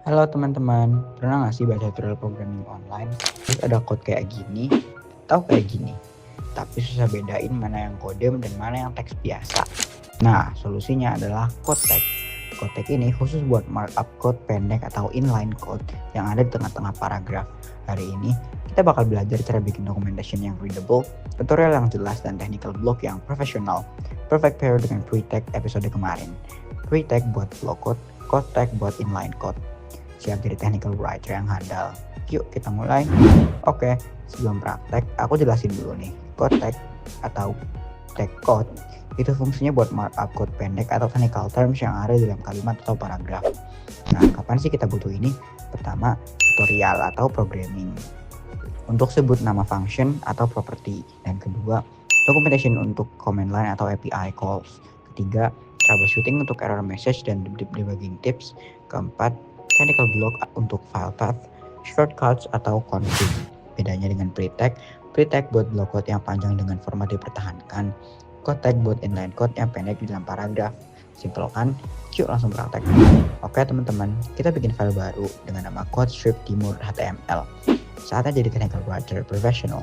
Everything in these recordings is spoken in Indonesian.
Halo teman-teman, pernah nggak sih baca tutorial programming online? Terus ada code kayak gini, atau kayak gini, tapi susah bedain mana yang kode dan mana yang teks biasa. Nah, solusinya adalah Codetech. Codetech ini khusus buat markup code pendek atau inline code yang ada di tengah-tengah paragraf. Hari ini, kita bakal belajar cara bikin documentation yang readable, tutorial yang jelas, dan technical block yang profesional. Perfect pair dengan Pre-Tech episode kemarin. Pre-Tech buat block code, Codetech buat inline code. Siap jadi technical writer yang handal. Yuk kita mulai. Oke, sebelum praktek, aku jelasin dulu nih. Codetech atau tag code itu fungsinya buat markup code pendek atau technical terms yang ada dalam kalimat atau paragraf. Nah, kapan sih kita butuh ini? Pertama, tutorial atau programming untuk sebut nama function atau property. Dan kedua, documentation untuk command line atau API calls. Ketiga, troubleshooting untuk error message dan debugging tips. Keempat, technical block untuk file path, shortcuts atau config. Bedanya dengan pre-tag buat block code yang panjang dengan format dipertahankan, Codetech buat inline code yang pendek di dalam paragraf. Simple kan? Yuk langsung praktek. Oke teman-teman, kita bikin file baru dengan nama CodeStrip Timur HTML. Saatnya jadi technical writer professional.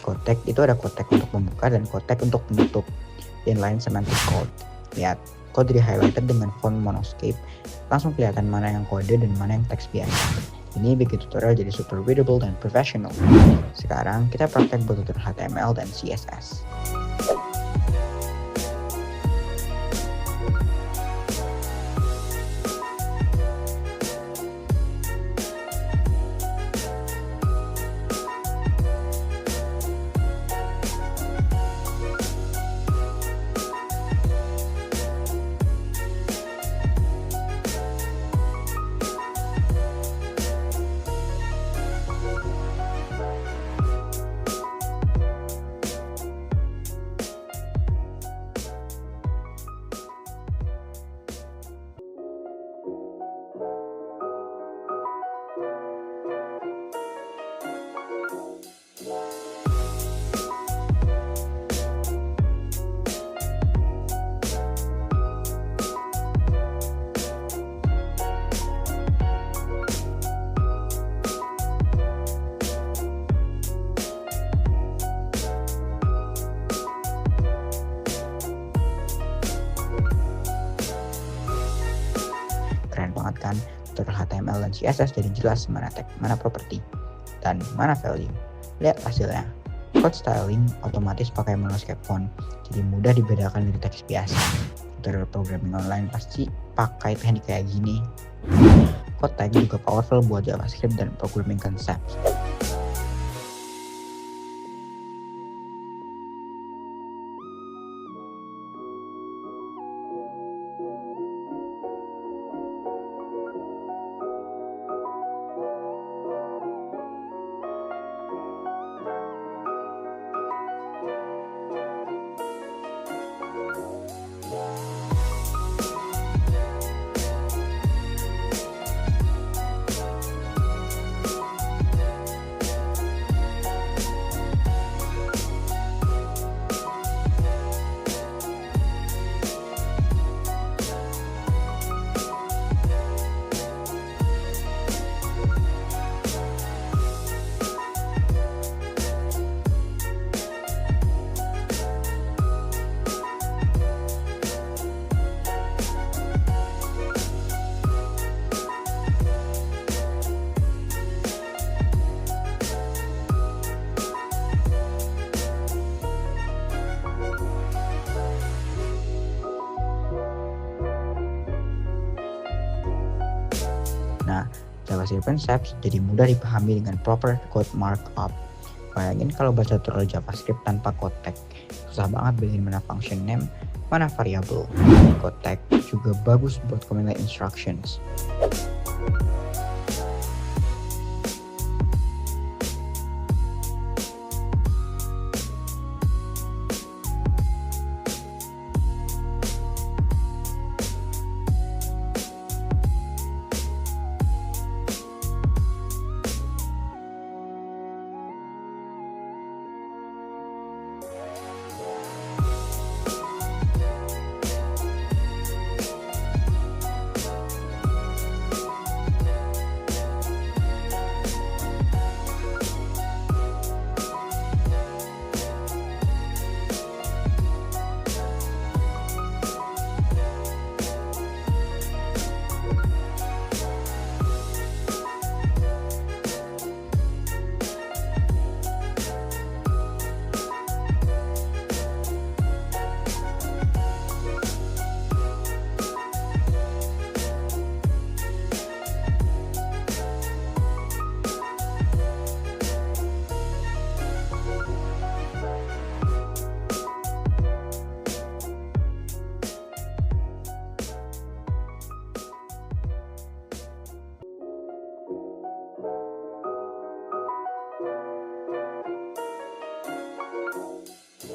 Codetech itu ada Codetech untuk membuka dan Codetech untuk menutup. Inline semantic code. Lihat, code di highlighted dengan font monoscape. Langsung kelihatan mana yang kode dan mana yang teks biasa. Ini bikin tutorial jadi super readable dan professional. Sekarang kita praktek buat tutorial HTML dan CSS. Keren banget kan? Tutorial HTML dan CSS jadi jelas mana tag, mana property, dan mana value. Lihat hasilnya. Code styling otomatis pakai monoscape font, jadi mudah dibedakan dari teks biasa. Tutorial programming online pasti pakai teknik kayak gini. Codetech juga powerful buat JavaScript dan programming concepts. Nah, JavaScript concepts jadi mudah dipahami dengan proper code markup. Bayangin kalau baca tutorial JavaScript tanpa code tag. Susah banget bedain mana function name, mana variable. Code tag juga bagus buat command line instructions.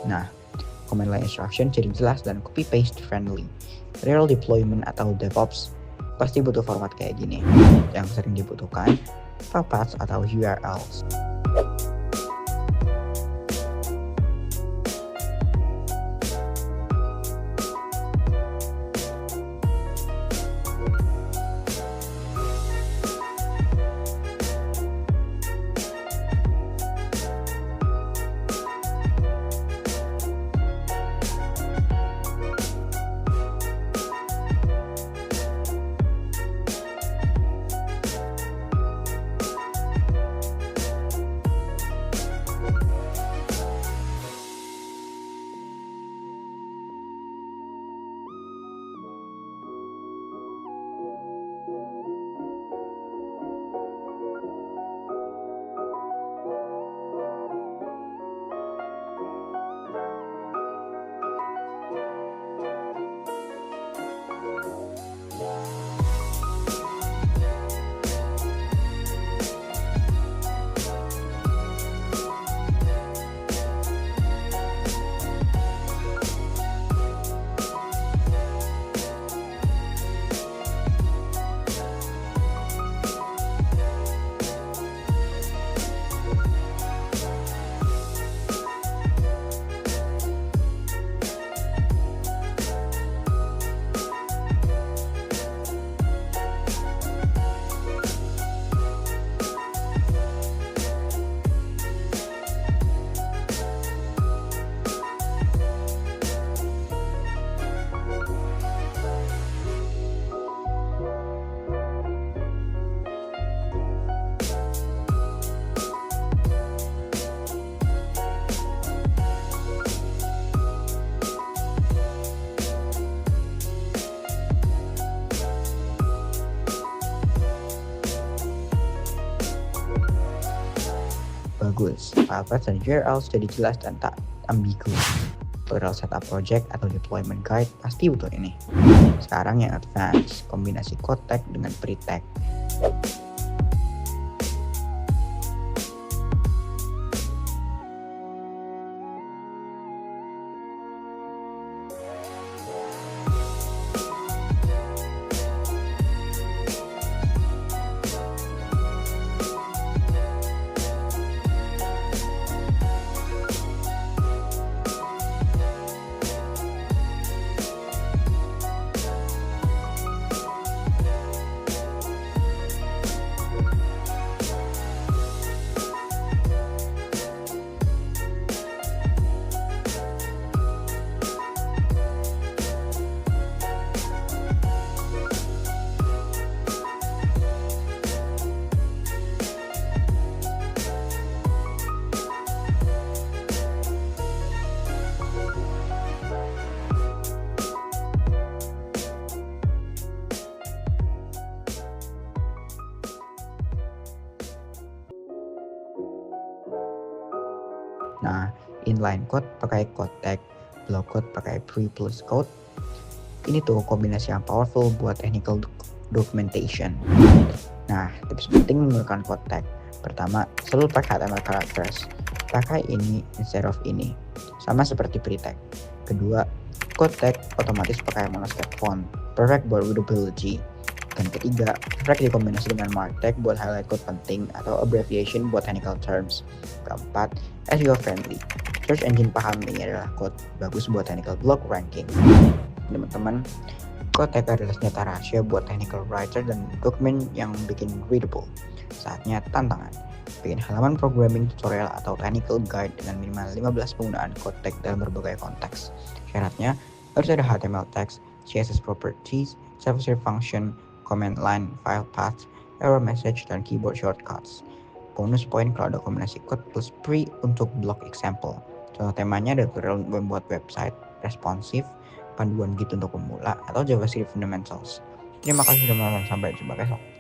Nah, command line instruction jadi jelas dan copy paste friendly. Real deployment atau DevOps pasti butuh format kayak gini. Yang sering dibutuhkan file paths atau URLs. Bagus, file paths dan URLs jadi jelas dan tak ambigu. Tutorial setup project atau deployment guide pasti butuh ini. Sekarang yang advance, kombinasi code tag dengan pre-tag. Nah, inline code pakai code tag, block code pakai pre plus code. Ini tuh kombinasi yang powerful buat technical documentation. Nah, tips penting menggunakan code tag. Pertama, selalu pakai HTML characters. Pakai ini instead of ini. Sama seperti pre-tag. Kedua, code tag otomatis pakai monoscape font. Perfect buat readability. Dan ketiga, perfect dikombinasi dengan mark tag buat highlight code penting atau abbreviation buat technical terms. Keempat, SEO friendly. Search engine paham ini adalah code bagus buat technical blog ranking. Teman-teman, code tag adalah senjata rahasia buat technical writer dan dokumen yang bikin readable. Saatnya tantangan. Bikin halaman programming tutorial atau technical guide dengan minimal 15 penggunaan code tag dalam berbagai konteks. Syaratnya harus ada HTML text, CSS properties, server function, command line, file path, error message, dan keyboard shortcuts. Bonus poin kalau ada kombinasi code plus pre untuk blog example. Contoh temanya ada tutorial membuat website responsif, panduan Git untuk pemula, atau JavaScript fundamentals. Terima kasih sudah menonton, sampai jumpa besok.